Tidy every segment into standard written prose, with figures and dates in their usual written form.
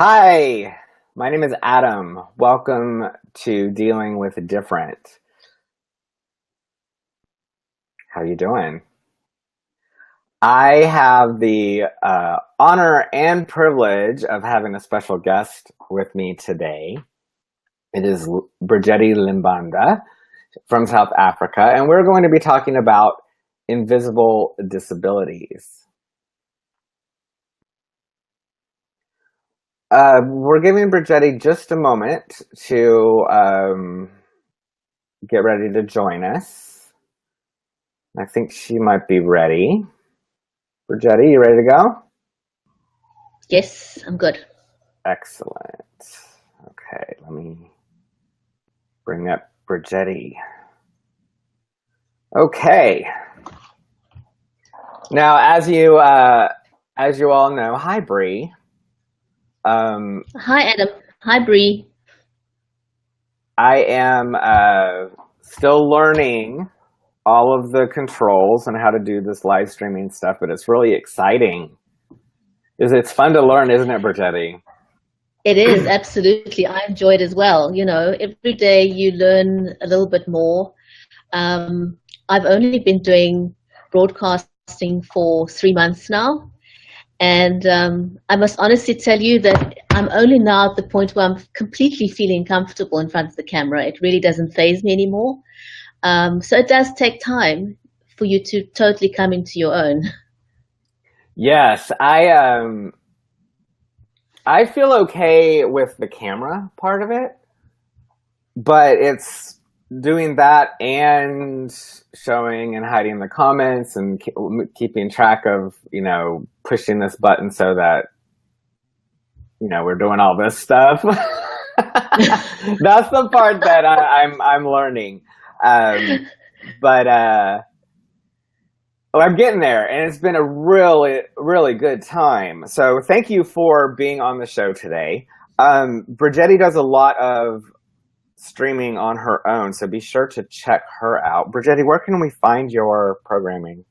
Hi, my name is Adam. Welcome to Dealing with Different. How you doing? I have the honor and privilege of having a special guest with me today. It is Bridgetti Limbanda from South Africa, and we're going to be talking about invisible disabilities. We're giving Bridgetti just a moment to get ready to join us. I think she might be ready. Bridgetti, you ready to go? Yes, I'm good. Excellent. Okay, let me bring up Bridgetti. Okay. Now, as you all know, hi Bree. Hi, Adam. Hi, Bree. I am still learning all of the controls and how to do this live streaming stuff, but it's really exciting. It's fun to learn, isn't it, Bridgetti? It is, absolutely. I enjoy it as well. You know, every day you learn a little bit more. I've only been doing broadcasting for 3 months now. And I must honestly tell you that I'm only now at the point where I'm completely feeling comfortable in front of the camera. It really doesn't faze me anymore. So it does take time for you to totally come into your own. Yes, I feel okay with the camera part of it, but it's doing that and showing and hiding the comments and keeping track of, pushing this button so that, we're doing all this stuff. That's the part that I'm learning. But I'm getting there, and it's been a really, really good time. So thank you for being on the show today. Bridgetti does a lot of streaming on her own, so be sure to check her out. Bridgetti, where can we find your programming?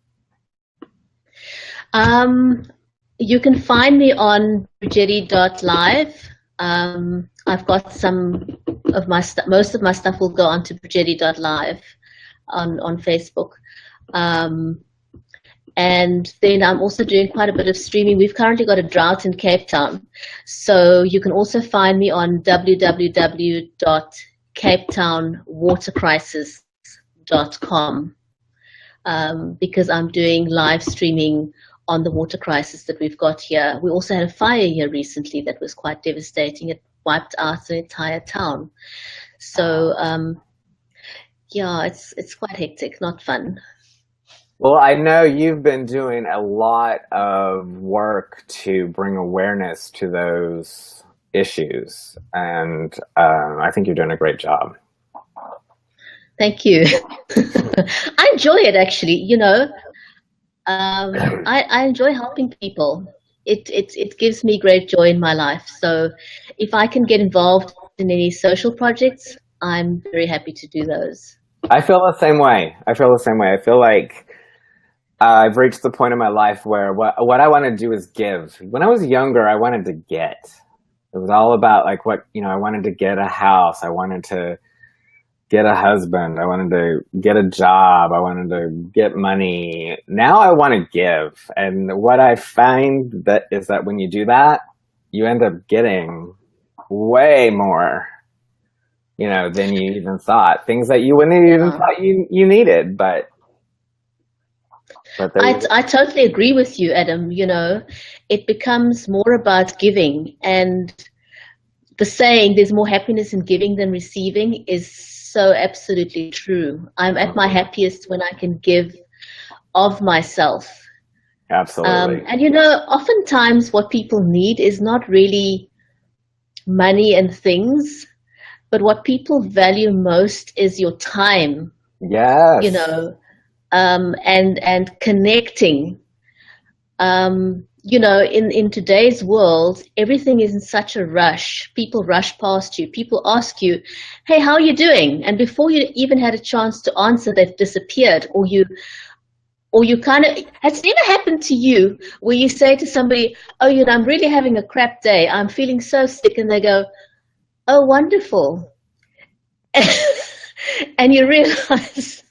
You can find me on Bridgetti.live. I've got some of my stuff, most of my stuff will go onto Bridgetti.live on Facebook. And then I'm also doing quite a bit of streaming. We've currently got a drought in Cape Town. So you can also find me on www.capetownwatercrisis.com because I'm doing live streaming on the water crisis that we've got here. We also had a fire here recently that was quite devastating. It wiped out the entire town. So yeah, it's quite hectic, not fun. Well, I know you've been doing a lot of work to bring awareness to those issues, and I think you're doing a great job. Thank you. I enjoy it actually, you know. I enjoy helping people. It gives me great joy in my life. So if I can get involved in any social projects, I'm very happy to do those. I feel the same way. I feel the same way. I feel like I've reached the point in my life where what I want to do is give. When I was younger, I wanted to get. It was all about like I wanted to get a house. I wanted to get a husband. I wanted to get a job. I wanted to get money. Now I want to give. And what I find that is that when you do that, you end up getting way more, than you even thought. Things that you wouldn't even thought you needed, but I totally agree with you, Adam. You know, it becomes more about giving, and the saying "there's more happiness in giving than receiving" is so absolutely true. I'm at my happiest when I can give of myself. absolutely. And you know, oftentimes what people need is not really money and things, but what people value most is your time, you Yes. know, and connecting. You know, in today's world, everything is in such a rush. People rush past you. People ask you, "Hey, how are you doing?" And before you even had a chance to answer, they've disappeared, or Or you kind of, has it ever happened to you where you say to somebody, oh, you know, I'm really having a crap day. I'm feeling so sick. And they go, oh, wonderful. And you realize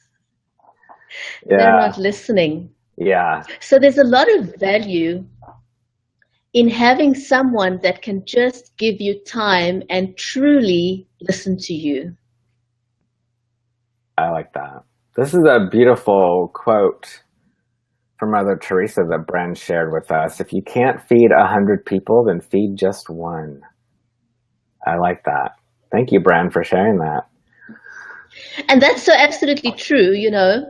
they're Yeah. not listening. Yeah. So there's a lot of value in having someone that can just give you time and truly listen to you. I like that. This is a beautiful quote from Mother Teresa that Bren shared with us. If you can't feed 100 people, then feed just one. I like that. Thank you, Bren, for sharing that. And that's so absolutely true, you know,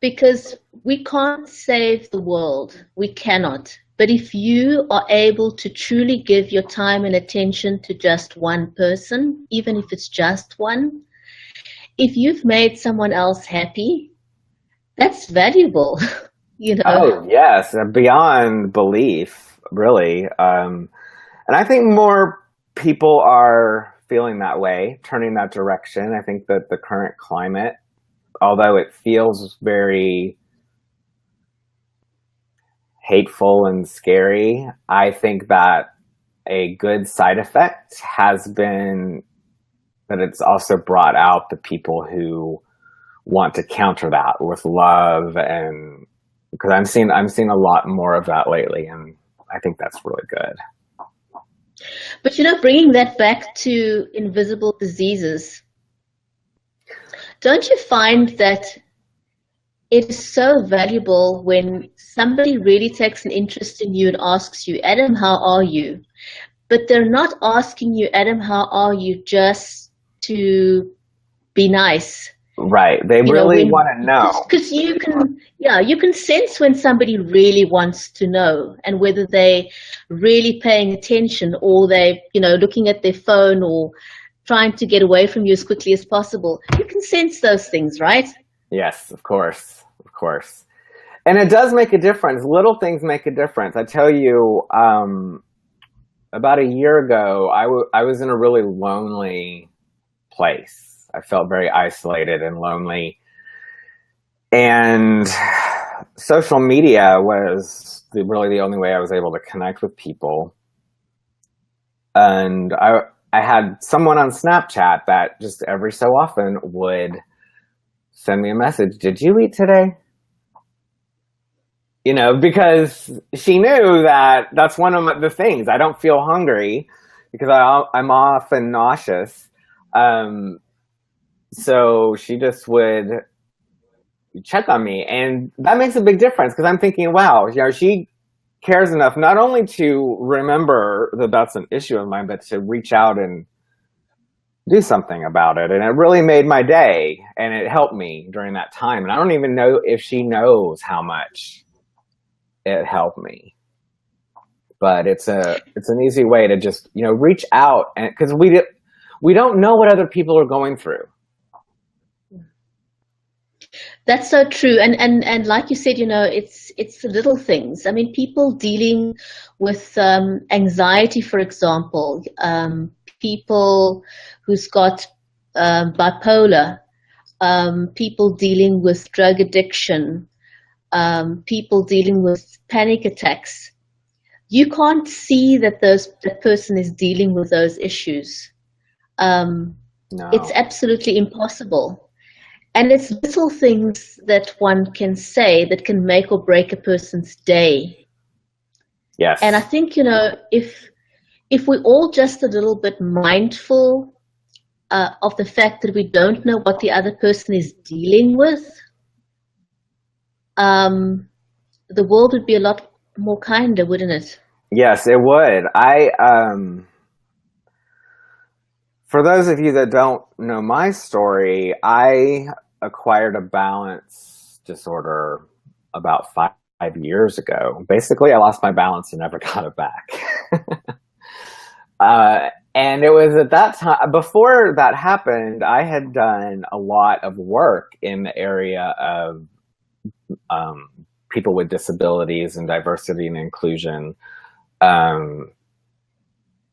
because we can't save the world. We cannot. But if you are able to truly give your time and attention to just one person, even if it's just one, if you've made someone else happy, that's valuable, you know. Oh, yes, beyond belief, really. And I think more people are feeling that way, turning that direction. I think that the current climate, although it feels very hateful and scary, I think that a good side effect has been that it's also brought out the people who want to counter that with love, and because I'm seeing a lot more of that lately, and I think that's really good. But you know, bringing that back to invisible diseases, don't you find that it is so valuable when somebody really takes an interest in you and asks you, Adam, how are you? But they're not asking you, Adam, how are you, just to be nice. Right. They You know, really when want to know. because you can, yeah, you can sense when somebody really wants to know and whether they really paying attention or they, you know, looking at their phone or trying to get away from you as quickly as possible. You can sense those things, right? Yes, of course. Of course. And it does make a difference. Little things make a difference. I tell you, about a year ago, I was in a really lonely place. I felt very isolated and lonely. And social media was really the only way I was able to connect with people. And I had someone on Snapchat that just every so often would send me a message. Did you eat today? You know, because she knew that that's one of the things. I don't feel hungry because I'm often nauseous. So she just would check on me, and that makes a big difference because I'm thinking, wow, you know, she cares enough not only to remember that that's an issue of mine, but to reach out and do something about it. And it really made my day, and it helped me during that time. And I don't even know if she knows how much it helped me, but it's an easy way to just, you know, reach out, and because we don't know what other people are going through. That's so true. And like you said, you know, it's the little things. I mean, people dealing with anxiety, for example, people who's got bipolar, people dealing with drug addiction, people dealing with panic attacks. You can't see that that person is dealing with those issues. It's No. absolutely impossible. And it's little things that one can say that can make or break a person's day. And I Yes. think, you know, if we're all just a little bit mindful of the fact that we don't know what the other person is dealing with, the world would be a lot more kinder, wouldn't it? Yes, it would. For those of you that don't know my story, I acquired a balance disorder about 5 years ago. Basically, I lost my balance and never got it back. And it was at that time, before that happened, I had done a lot of work in the area of people with disabilities and diversity and inclusion.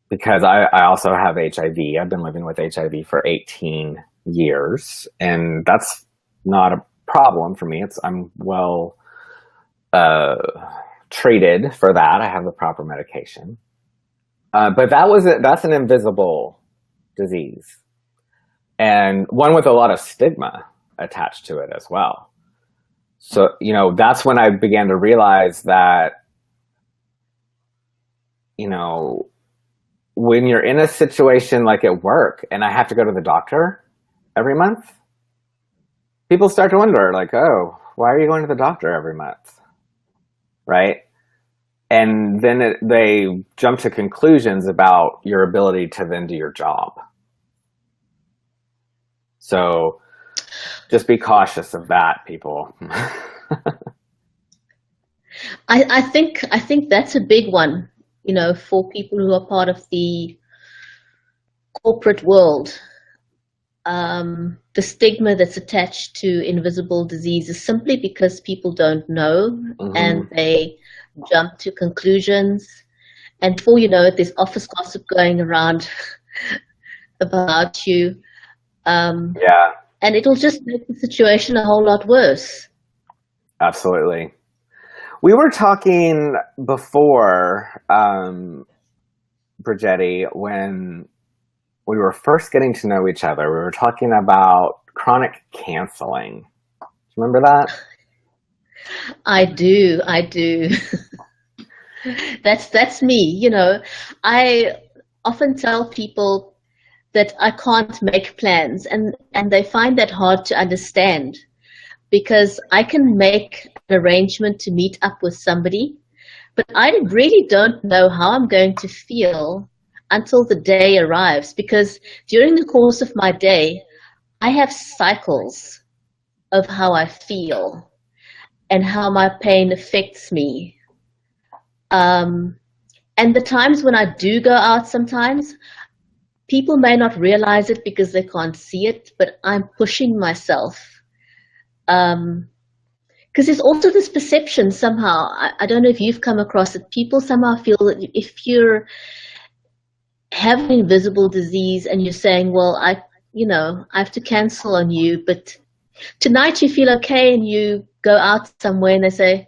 Because I also have HIV. I've been living with HIV for 18 years, and that's not a problem for me. I'm well uh, treated for that. I have the proper medication. But that's an invisible disease, and one with a lot of stigma attached to it as well. So, that's when I began to realize that, when you're in a situation like at work and I have to go to the doctor every month, people start to wonder, like, oh, why are you going to the doctor every month? Right? And then they jump to conclusions about your ability to then do your job. So just be cautious of that, people. I think that's a big one, for people who are part of the corporate world. The stigma that's attached to invisible diseases simply because people don't know, and they jump to conclusions. And before you know it, there's office gossip going around about you. Yeah, And it'll just make the situation a whole lot worse. absolutely. We were talking before, Bridgetti, when we were first getting to know each other. We were talking about chronic canceling. Do you remember that? I do. That's me. I often tell people that I can't make plans, and they find that hard to understand, because I can make an arrangement to meet up with somebody, but I really don't know how I'm going to feel until the day arrives, because during the course of my day, I have cycles of how I feel and how my pain affects me. And the times when I do go out, sometimes people may not realize it because they can't see it, but I'm pushing myself. Because there's also this perception somehow, I don't know if you've come across it, people somehow feel that if you're having invisible disease and you're saying, well, I have to cancel on you, but tonight you feel okay, and you go out somewhere and they say,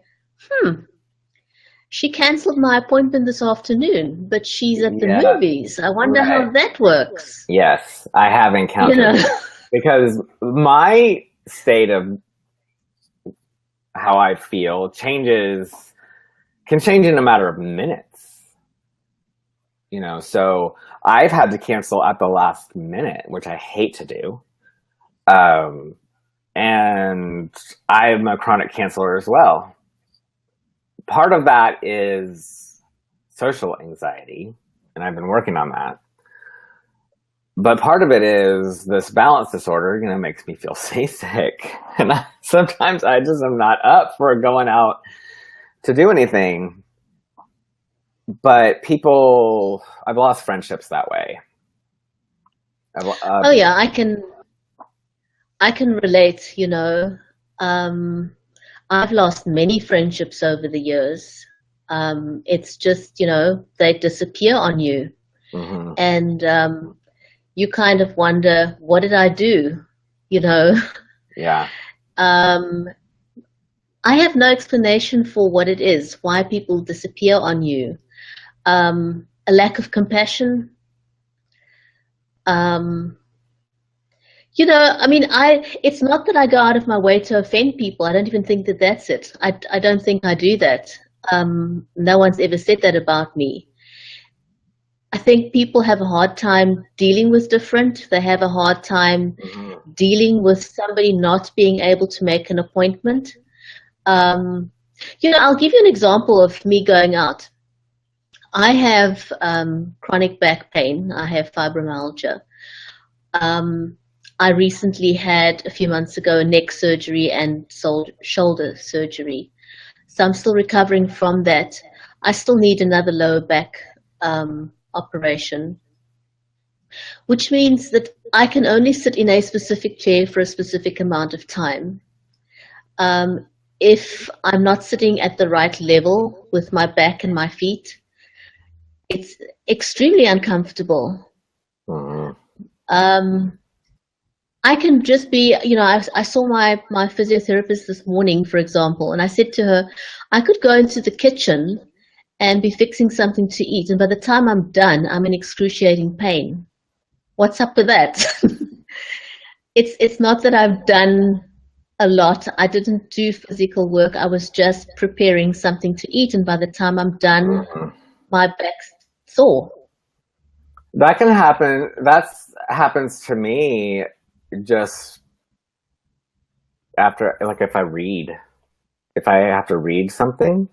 she canceled my appointment this afternoon, but she's at the Yeah, movies. I wonder right. how that works. Yes, I have encountered that. Because my state of how I feel can change in a matter of minutes. So I've had to cancel at the last minute, which I hate to do. And I'm a chronic canceler as well. Part of that is social anxiety, and I've been working on that. But part of it is this balance disorder, makes me feel seasick. And sometimes I just am not up for going out to do anything. But I've lost friendships that way. Oh yeah, I can relate, I've lost many friendships over the years. It's just, they disappear on you. Mm-hmm. And you kind of wonder, what did I do? Yeah. I have no explanation for what it is, why people disappear on you. A lack of compassion. It's not that I go out of my way to offend people. I don't even think that that's it. I don't think I do that. No one's ever said that about me. I think people have a hard time dealing with different. They have a hard time dealing with somebody not being able to make an appointment. I'll give you an example of me going out. I have chronic back pain. I have fibromyalgia. I recently had, a few months ago, neck surgery and shoulder surgery. So I'm still recovering from that. I still need another lower back operation, which means that I can only sit in a specific chair for a specific amount of time. If I'm not sitting at the right level with my back and my feet, it's extremely uncomfortable. I can just be, I saw my physiotherapist this morning, for example, and I said to her, I could go into the kitchen and be fixing something to eat, and by the time I'm done, I'm in excruciating pain. What's up with that? It's not that I've done a lot. I didn't do physical work. I was just preparing something to eat, and by the time I'm done, Mhm. my back's sore. That can happen. Happens to me just after, like, if I have to read something,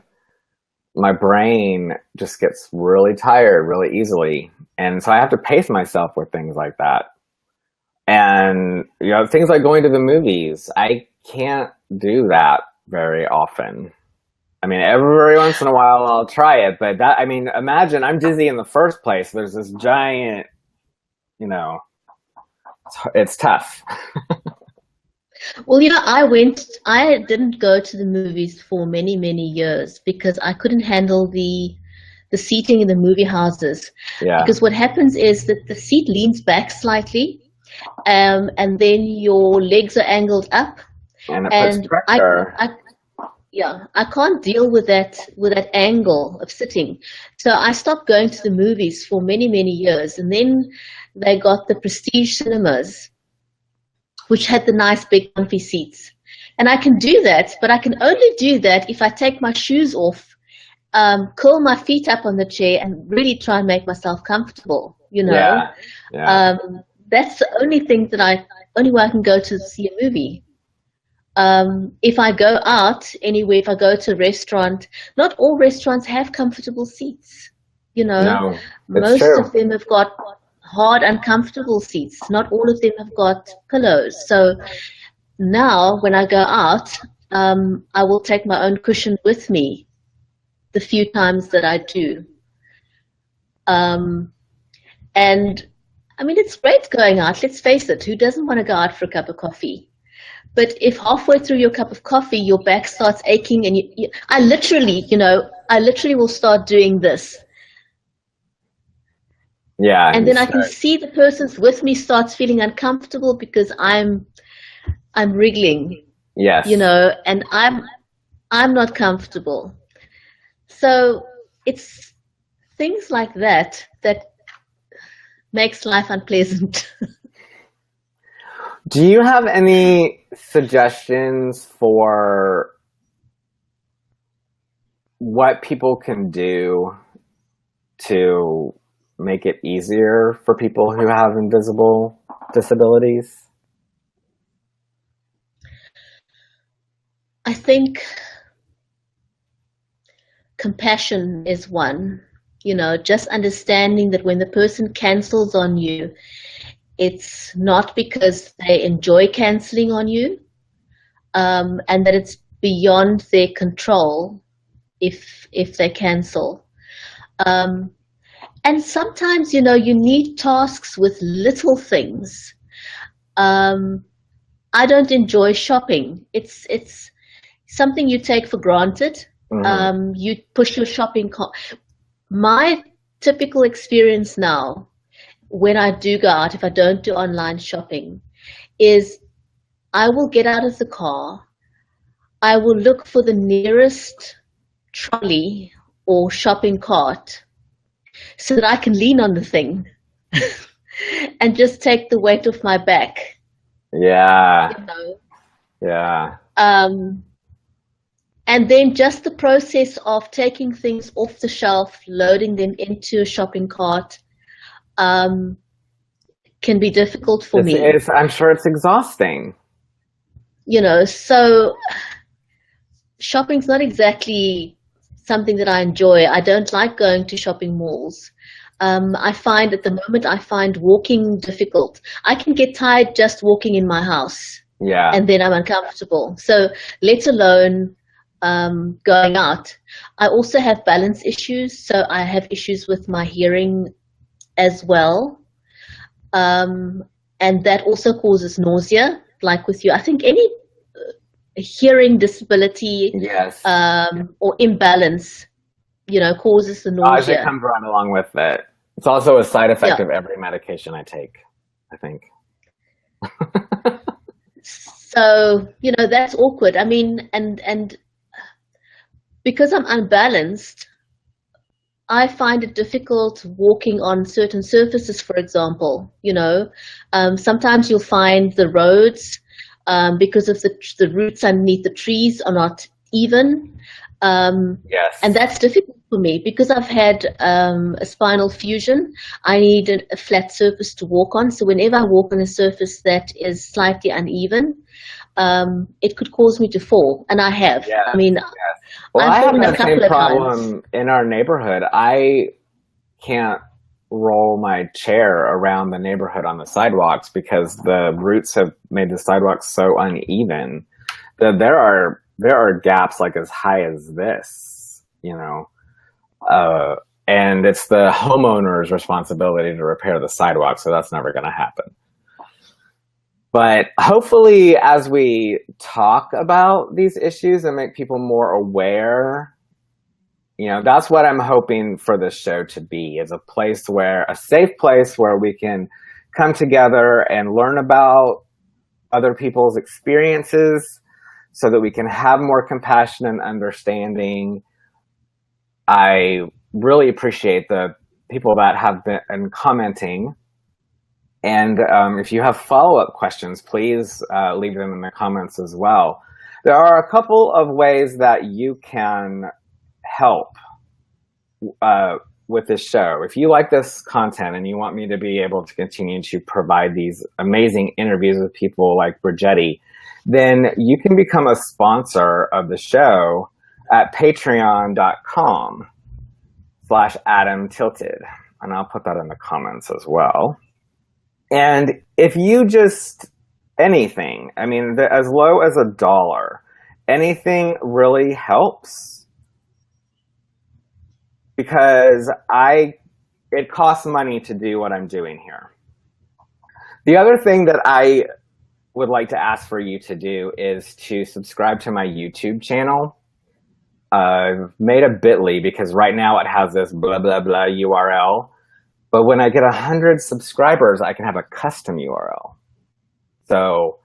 my brain just gets really tired really easily. And so I have to pace myself with things like that. And, things like going to the movies, I can't do that very often. I mean, every once in a while I'll try it, but imagine I'm dizzy in the first place. There's this giant, you know, it's tough. Well, I didn't go to the movies for many, many years because I couldn't handle the seating in the movie houses. Yeah. Because what happens is that the seat leans back slightly, and then your legs are angled up, And it puts and pressure. yeah, I can't deal with that angle of sitting. So I stopped going to the movies for many, many years, and then they got the prestige cinemas, which had the nice big comfy seats. And I can do that, but I can only do that if I take my shoes off, curl my feet up on the chair, and really try and make myself comfortable, you know. Yeah. Yeah. Um, that's the only way I can go to see a movie. If I go out anywhere, if I go to a restaurant, not all restaurants have comfortable seats. You know, No, it's most true. of them have got hard, uncomfortable seats. Not all of them have got pillows. So now when I go out, I will take my own cushion with me the few times that I do. Um, and I mean, it's great going out. Let's face it, who doesn't want to go out for a cup of coffee? But if halfway through your cup of coffee, your back starts aching and I literally will start doing this. Yeah, And you then I can should. see the person's with me starts feeling uncomfortable because I'm wriggling, Yes. and I'm not comfortable. So it's things like that makes life unpleasant. Do you have any suggestions for what people can do to make it easier for people who have invisible disabilities? I think compassion is one, just understanding that when the person cancels on you, it's not because they enjoy canceling on you, and that it's beyond their control if they cancel. Um, and sometimes, you need tasks with little things. Um, I don't enjoy shopping. It's something you take for granted. Hmm. You push your shopping cart. My typical experience now, when I do go out, if I don't do online shopping, is I will get out of the car, I will look for the nearest trolley or shopping cart so that I can lean on the thing and just take the weight off my back, Yeah. you know. Yeah. Um, and then just the process of taking things off the shelf, loading them into a shopping cart, um, can be difficult for me. I'm sure it's exhausting. So shopping's not exactly something that I enjoy. I don't like going to shopping malls. I find at the moment I find walking difficult. I can get tired just walking in my house, Yeah. and then I'm uncomfortable. So let alone going out. I also have balance issues, so I have issues with my hearing as well. Um, and that also causes nausea, like with you. I think any hearing disability Yes. or imbalance, causes the Nausea nausea. comes right along with it. It's also a side effect Yeah. of every medication I take, I think. So, that's awkward. I mean, and because I'm unbalanced, I find it difficult walking on certain surfaces, for example. Sometimes you'll find the roads, because of the roots underneath the trees are not even. And Yes. that's difficult for me because I've had a spinal fusion. I need a flat surface to walk on. So whenever I walk on a surface that is slightly uneven, it could cause me to fall. And I have. Yes. I mean, Yes. Well, I've I have fallen a that same couple of times. problem in our neighborhood. I can't roll my chair around the neighborhood on the sidewalks because the roots have made the sidewalks so uneven that there are gaps like as high as this, and it's the homeowner's responsibility to repair the sidewalk, so that's never going to happen. But hopefully, as we talk about these issues and make people more aware, that's what I'm hoping for this show to be, is a safe place where we can come together and learn about other people's experiences so that we can have more compassion and understanding. I really appreciate the people that have been commenting. And if you have follow-up questions, please leave them in the comments as well. There are a couple of ways that you can help with this show. If you like this content and you want me to be able to continue to provide these amazing interviews with people like Bridgetti, then you can become a sponsor of the show at patreon.com/Adam Tilted. And I'll put that in the comments as well. And if you just anything, I mean, as low as $1, anything really helps, because it costs money to do what I'm doing here. The other thing that I would like to ask for you to do is to subscribe to my YouTube channel. I've made a bit.ly because right now it has this blah, blah, blah URL. But when I get 100 subscribers, I can have a custom URL. So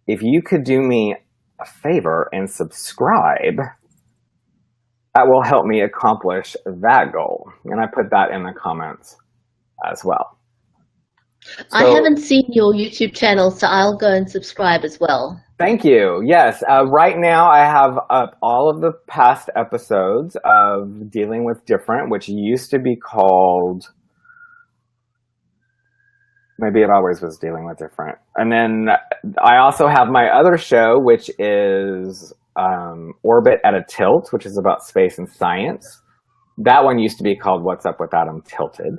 if you could do me a favor and subscribe, that will help me accomplish that goal. And I put that in the comments as well. I haven't seen your YouTube channel, so I'll go and subscribe as well. Thank you. Yes. Right now I have up all of the past episodes of Dealing with Different, which used to be called... Maybe it always was Dealing with Different. And then I also have my other show, which is Orbit at a Tilt, which is about space and science. That one used to be called What's Up with Adam Tilted.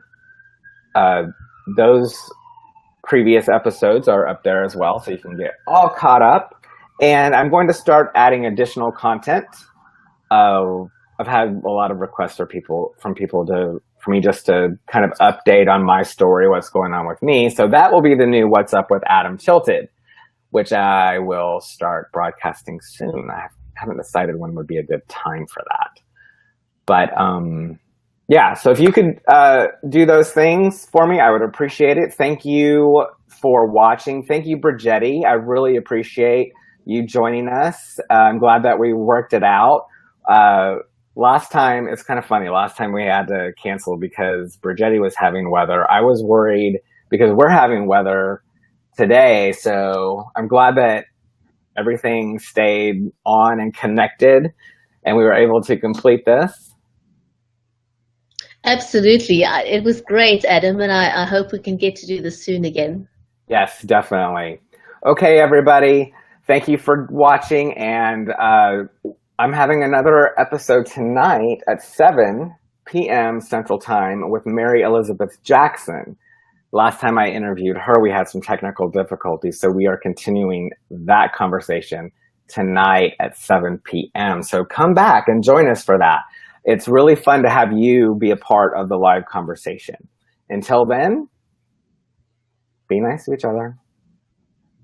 Those previous episodes are up there as well, so you can get all caught up. And I'm going to start adding additional content. I've had a lot of requests for me just to kind of update on my story, what's going on with me. So that will be the new What's Up with Adam Tilted, which I will start broadcasting soon. I haven't decided when would be a good time for that. But yeah, so if you could do those things for me, I would appreciate it. Thank you for watching. Thank you, Bridgetti. I really appreciate you joining us. I'm glad that we worked it out. Last time, it's kind of funny, last time we had to cancel because Bridgetti was having weather. I was worried because we're having weather today, so I'm glad that everything stayed on and connected and we were able to complete this. Absolutely. It was great, Adam, and I hope we can get to do this soon again. Yes, definitely. Okay, everybody, thank you for watching, and I'm having another episode tonight at 7 p.m. Central Time with Mary Elizabeth Jackson. Last time I interviewed her, we had some technical difficulties, so we are continuing that conversation tonight at 7 p.m. So come back and join us for that. It's really fun to have you be a part of the live conversation. Until then, be nice to each other.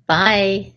Bye.